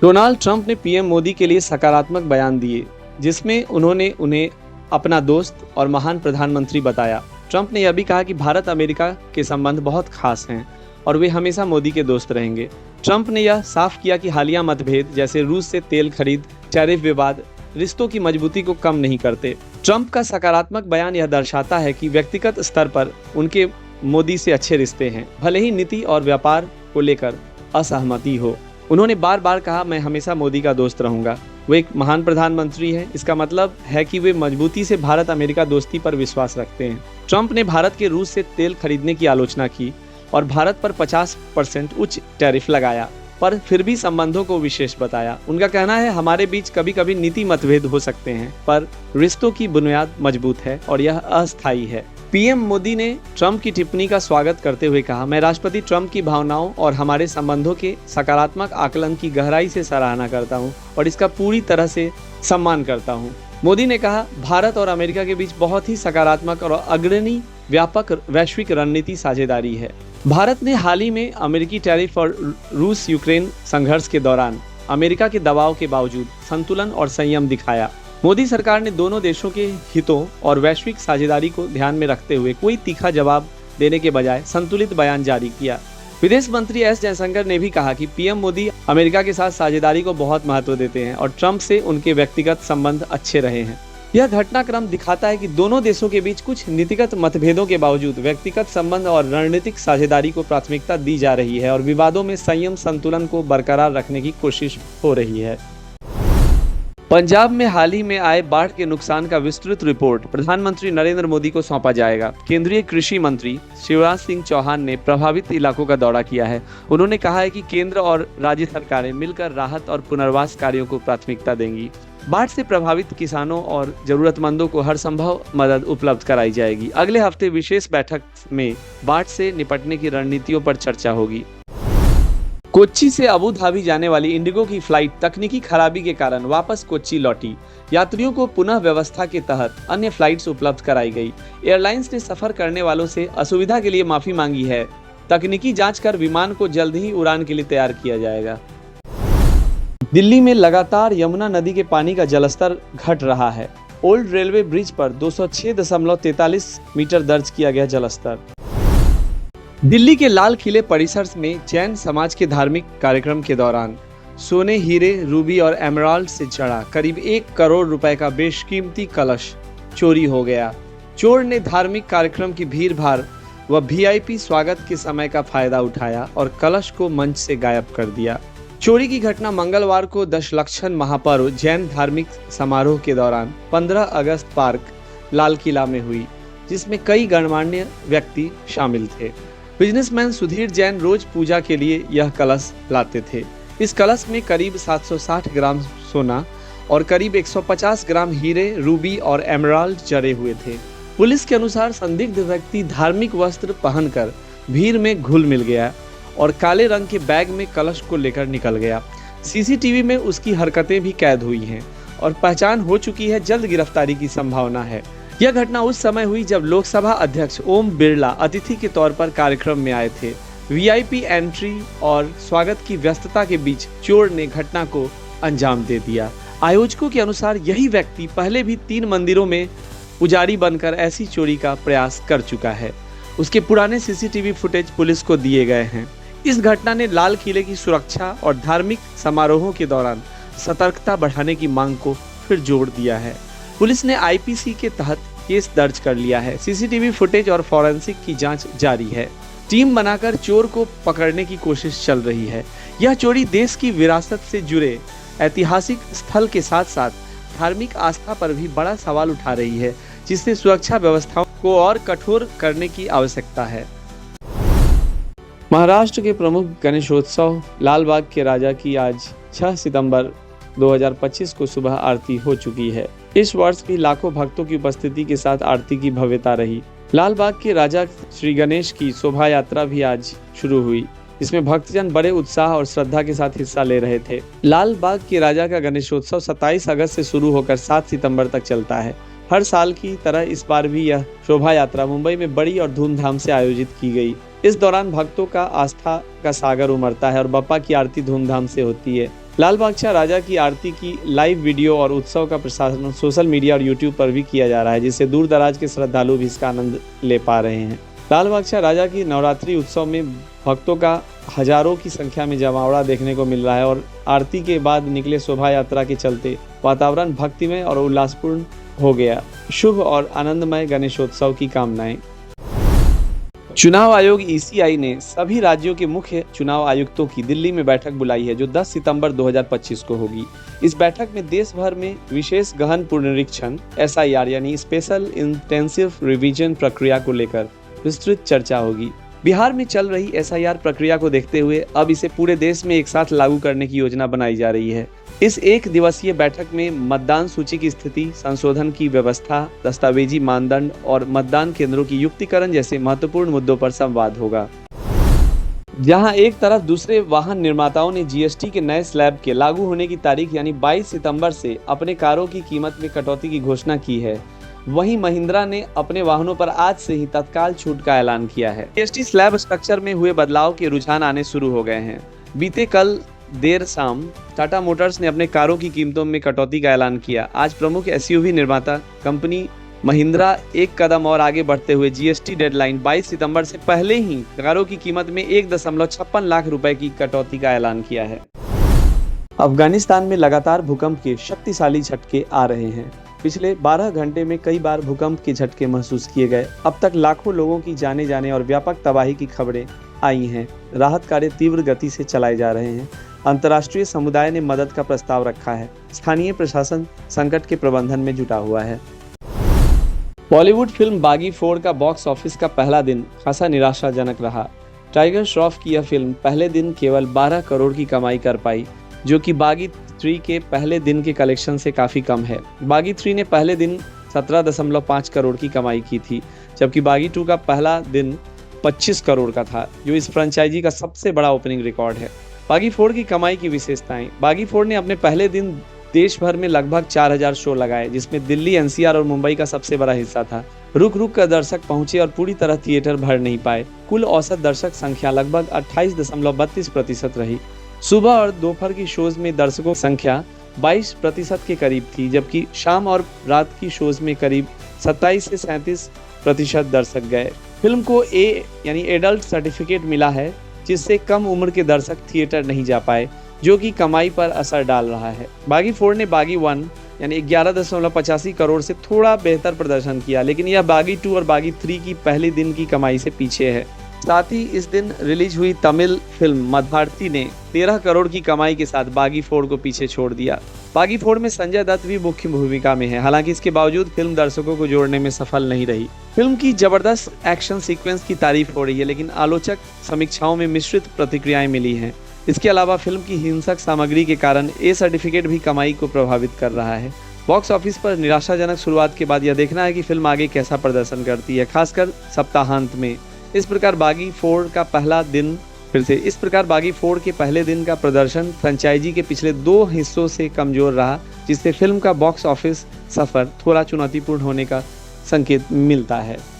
Donald Trump ने PM Modi के लिए सकारात्मक बयान दिए, जिसमें उन्होंने उन्हें अपना दोस्त और महान प्रधानमंत्री बताया। ट्रंप ने यह भी कहा कि भारत अमेरिका के संबंध बहुत खास हैं और वे हमेशा मोदी के दोस्त रहेंगे। ट्रंप ने यह साफ किया कि हालिया मतभेद जैसे रूस से तेल खरीद, टैरिफ विवाद रिश्तों की मजबूती को कम नहीं करते। ट्रंप का सकारात्मक बयान यह दर्शाता है कि व्यक्तिगत स्तर पर उनके मोदी से अच्छे रिश्ते हैं, भले ही नीति और व्यापार को लेकर असहमति हो। उन्होंने बार बार कहा, मैं हमेशा मोदी का दोस्त रहूंगा। वो एक महान प्रधानमंत्री हैं, इसका मतलब है कि वे मजबूती से भारत अमेरिका दोस्ती पर विश्वास रखते हैं। ट्रंप ने भारत के रूस से तेल खरीदने की आलोचना की और भारत पर 50% उच्च टैरिफ लगाया, पर फिर भी संबंधों को विशेष बताया। उनका कहना है, हमारे बीच कभी कभी नीति मतभेद हो सकते हैं, पर रिश्तों की बुनियाद मजबूत है और यह अस्थायी है। पीएम मोदी ने ट्रंप की टिप्पणी का स्वागत करते हुए कहा, मैं राष्ट्रपति ट्रंप की भावनाओं और हमारे संबंधों के सकारात्मक आकलन की गहराई से सराहना करता हूं और इसका पूरी तरह से सम्मान करता हूं। मोदी ने कहा, भारत और अमेरिका के बीच बहुत ही सकारात्मक और अग्रणी व्यापक वैश्विक रणनीति साझेदारी है। भारत ने हाल ही में अमेरिकी टैरिफ और रूस यूक्रेन संघर्ष के दौरान अमेरिका के दबाव के बावजूद संतुलन और संयम दिखाया। मोदी सरकार ने दोनों देशों के हितों और वैश्विक साझेदारी को ध्यान में रखते हुए कोई तीखा जवाब देने के बजाय संतुलित बयान जारी किया। विदेश मंत्री एस जयशंकर ने भी कहा कि पीएम मोदी अमेरिका के साथ साझेदारी को बहुत महत्व देते हैं और ट्रंप से उनके व्यक्तिगत संबंध अच्छे रहे हैं। यह घटनाक्रम दिखाता है कि दोनों देशों के बीच कुछ नीतिगत मतभेदों के बावजूद व्यक्तिगत संबंध और रणनीतिक साझेदारी को प्राथमिकता दी जा रही है और विवादों में संयम संतुलन को बरकरार रखने की कोशिश हो रही है। पंजाब में हाल ही में आए बाढ़ के नुकसान का विस्तृत रिपोर्ट प्रधानमंत्री नरेंद्र मोदी को सौंपा जाएगा। केंद्रीय कृषि मंत्री शिवराज सिंह चौहान ने प्रभावित इलाकों का दौरा किया है। उन्होंने कहा है कि केंद्र और राज्य सरकारें मिलकर राहत और पुनर्वास कार्यों को प्राथमिकता देंगी। बाढ़ से प्रभावित किसानों और जरूरतमंदों को हर संभव मदद उपलब्ध कराई जाएगी। अगले हफ्ते विशेष बैठक में बाढ़ से निपटने की रणनीतियों पर चर्चा होगी। कोच्चि से अबू धाबी जाने वाली इंडिगो की फ्लाइट तकनीकी खराबी के कारण वापस कोच्चि लौटी। यात्रियों को पुनः व्यवस्था के तहत अन्य फ्लाइट्स उपलब्ध कराई गई। एयरलाइंस ने सफर करने वालों से असुविधा के लिए माफी मांगी है। तकनीकी जांच कर विमान को जल्द ही उड़ान के लिए तैयार किया जाएगा। दिल्ली में लगातार यमुना नदी के पानी का जलस्तर घट रहा है। ओल्ड रेलवे ब्रिज पर 206.43 मीटर दर्ज किया गया जलस्तर। दिल्ली के लाल किले परिसर में जैन समाज के धार्मिक कार्यक्रम के दौरान सोने, हीरे, रूबी और एमराल्ड से जड़ा करीब 1 करोड़ रुपए का बेशकीमती कलश चोरी हो गया। चोर ने धार्मिक कार्यक्रम की भीड़-भाड़ व वीआईपी स्वागत के समय का फायदा उठाया और कलश को मंच से गायब कर दिया। चोरी की घटना मंगलवार को दशलक्षण महापर्व जैन धार्मिक समारोह के दौरान 15 अगस्त पार्क लाल किला में हुई, जिसमें कई गणमान्य व्यक्ति शामिल थे। बिजनेसमैन सुधीर जैन रोज पूजा के लिए यह कलश लाते थे। इस कलश में करीब 760 ग्राम सोना और करीब 150 ग्राम हीरे, रूबी और एमराल्ड जड़े हुए थे। पुलिस के अनुसार संदिग्ध व्यक्ति धार्मिक वस्त्र पहनकर भीड़ में घुल मिल गया और काले रंग के बैग में कलश को लेकर निकल गया। सीसीटीवी में उसकी हरकतें भी कैद हुई हैं और पहचान हो चुकी है। जल्द गिरफ्तारी की संभावना है। यह घटना उस समय हुई जब लोकसभा अध्यक्ष ओम बिरला अतिथि के तौर पर कार्यक्रम में आए थे। वीआईपी एंट्री और स्वागत की व्यस्तता के बीच चोर ने घटना को अंजाम दे दिया। आयोजकों के अनुसार यही व्यक्ति पहले भी 3 मंदिरों में पुजारी बनकर ऐसी चोरी का प्रयास कर चुका है। उसके पुराने सीसीटीवी फुटेज पुलिस को दिए गए हैं। इस घटना ने लाल किले की सुरक्षा और धार्मिक समारोहों के दौरान सतर्कता बढ़ाने की मांग को फिर जोड़ दिया है। पुलिस ने आईपीसी के तहत केस दर्ज कर लिया है। सीसीटीवी फुटेज और फॉरेंसिक की जांच जारी है। टीम बनाकर चोर को पकड़ने की कोशिश चल रही है। यह चोरी देश की विरासत से जुड़े ऐतिहासिक स्थल के साथ साथ धार्मिक आस्था पर भी बड़ा सवाल उठा रही है, जिससे सुरक्षा व्यवस्थाओं को और कठोर करने की आवश्यकता है। महाराष्ट्र के प्रमुख गणेशोत्सव लाल बाग के राजा की आज 6 सितंबर 2025 को सुबह आरती हो चुकी है। इस वर्ष भी लाखों भक्तों की उपस्थिति के साथ आरती की भव्यता रही। लाल बाग के राजा श्री गणेश की शोभा यात्रा भी आज शुरू हुई। इसमें भक्तजन बड़े उत्साह और श्रद्धा के साथ हिस्सा ले रहे थे। लाल बाग के राजा का गणेशोत्सव 27 अगस्त से शुरू होकर 7 सितंबर तक चलता है। हर साल की तरह इस बार भी यह शोभा यात्रा मुंबई में बड़ी और धूमधाम से आयोजित की गई। इस दौरान भक्तों का आस्था का सागर उमड़ता है और बप्पा की आरती धूमधाम से होती है। लाल बादशाह राजा की आरती की लाइव वीडियो और उत्सव का प्रसारण सोशल मीडिया और यूट्यूब पर भी किया जा रहा है, जिससे दूर दराज के श्रद्धालु भी इसका आनंद ले पा रहे हैं। लाल बादशाह राजा की नवरात्रि उत्सव में भक्तों का हजारों की संख्या में जमावड़ा देखने को मिल रहा है और आरती के बाद निकले शोभा यात्रा के चलते वातावरण भक्तिमय और उल्लासपूर्ण हो गया। शुभ और आनंदमय गणेशोत्सव की कामनाएं। चुनाव आयोग (ECI) ने सभी राज्यों के मुख्य चुनाव आयुक्तों की दिल्ली में बैठक बुलाई है, जो 10 सितंबर 2025 को होगी। इस बैठक में देश भर में विशेष गहन पुनरीक्षण (SIR) यानी स्पेशल इंटेंसिव रिवीजन प्रक्रिया को लेकर विस्तृत चर्चा होगी। बिहार में चल रही SIR प्रक्रिया को देखते हुए अब इसे पूरे देश में एक साथ लागू करने की योजना बनाई जा रही है। इस एक दिवसीय बैठक में मतदान सूची की स्थिति, संशोधन की व्यवस्था, दस्तावेजी मानदंड और मतदान केंद्रों की युक्तिकरण जैसे महत्वपूर्ण मुद्दों पर संवाद होगा। जहां एक तरफ दूसरे वाहन निर्माताओं ने GST के नए स्लैब के लागू होने की तारीख यानी 22 सितंबर से अपने कारों की कीमत में कटौती की घोषणा की है, वहीं महिंद्रा ने अपने वाहनों पर आज से ही तत्काल छूट का ऐलान किया है। GST स्लैब स्ट्रक्चर में हुए बदलाव के रुझान आने शुरू हो गए हैं। बीते कल देर शाम टाटा मोटर्स ने अपने कारों की कीमतों में कटौती का ऐलान किया। आज प्रमुख SUV निर्माता कंपनी महिंद्रा एक कदम और आगे बढ़ते हुए GST डेडलाइन 22 सितंबर से पहले ही कारों की कीमत में 1.56 लाख रुपए की कटौती का ऐलान किया है। अफगानिस्तान में लगातार भूकंप के शक्तिशाली झटके आ रहे हैं। पिछले 12 घंटे में कई बार भूकंप के झटके महसूस किए गए। अब तक लाखों लोगों की जाने जाने और व्यापक तबाही की खबरें आई हैं। राहत कार्य तीव्र गति से चलाए जा रहे हैं। अंतर्राष्ट्रीय समुदाय ने मदद का प्रस्ताव रखा है। स्थानीय प्रशासन संकट के प्रबंधन में जुटा हुआ है। बॉलीवुड फिल्म बागी 4 का बॉक्स ऑफिस का पहला दिन खासा निराशाजनक रहा। टाइगर श्रॉफ की यह फिल्म पहले दिन केवल 12 करोड़ की कमाई कर पाई, जो कि बागी 3 के पहले दिन के कलेक्शन से काफ़ी कम है। बागी 3 ने पहले दिन 17.5 करोड़ की कमाई की थी, जबकि बागी 2 का पहला दिन 25 करोड़ का था, जो इस फ्रेंचाइजी का सबसे बड़ा ओपनिंग रिकॉर्ड है। बागी 4 की कमाई की विशेषताएं। बागी 4 ने अपने पहले दिन देश भर में लगभग 4000 शो लगाए, जिसमें दिल्ली, NCR और मुंबई का सबसे बड़ा हिस्सा था। रुक रुक कर दर्शक पहुंचे और पूरी तरह थिएटर भर नहीं पाए। कुल औसत दर्शक संख्या लगभग 28.32% रही। सुबह और दोपहर की शोज में दर्शकों की संख्या 22% के करीब थी, जबकि शाम और रात की शोज में करीब 27 से 37% दर्शक गए। फिल्म को A यानी एडल्ट सर्टिफिकेट मिला है, जिससे कम उम्र के दर्शक थिएटर नहीं जा पाए, जो कि कमाई पर असर डाल रहा है। बागी 4 ने बागी 1 यानी 11.85 करोड़ से थोड़ा बेहतर प्रदर्शन किया, लेकिन यह बागी 2 और बागी 3 की पहले दिन की कमाई से पीछे है। साथ ही इस दिन रिलीज हुई तमिल फिल्म मदभारती ने 13 करोड़ की कमाई के साथ बागी 4 को पीछे छोड़ दिया। बागी 4 में संजय दत्त भी मुख्य भूमिका में है। हालांकि इसके बावजूद फिल्म दर्शकों को जोड़ने में सफल नहीं रही। फिल्म की जबरदस्त एक्शन सीक्वेंस की तारीफ हो रही है, लेकिन आलोचक समीक्षाओं में मिश्रित प्रतिक्रियाएं मिली हैं। इसके अलावा फिल्म की हिंसक सामग्री के कारण A सर्टिफिकेट भी कमाई को प्रभावित कर रहा है। बॉक्स ऑफिस पर निराशाजनक शुरुआत के बाद यह देखना है कि फिल्म आगे कैसा प्रदर्शन करती है, खासकर सप्ताहांत में। इस प्रकार बागी 4 के पहले दिन का प्रदर्शन फ्रेंचाइजी के पिछले 2 हिस्सों से कमजोर रहा, जिससे फिल्म का बॉक्स ऑफिस सफर थोड़ा चुनौतीपूर्ण होने का संकेत मिलता है।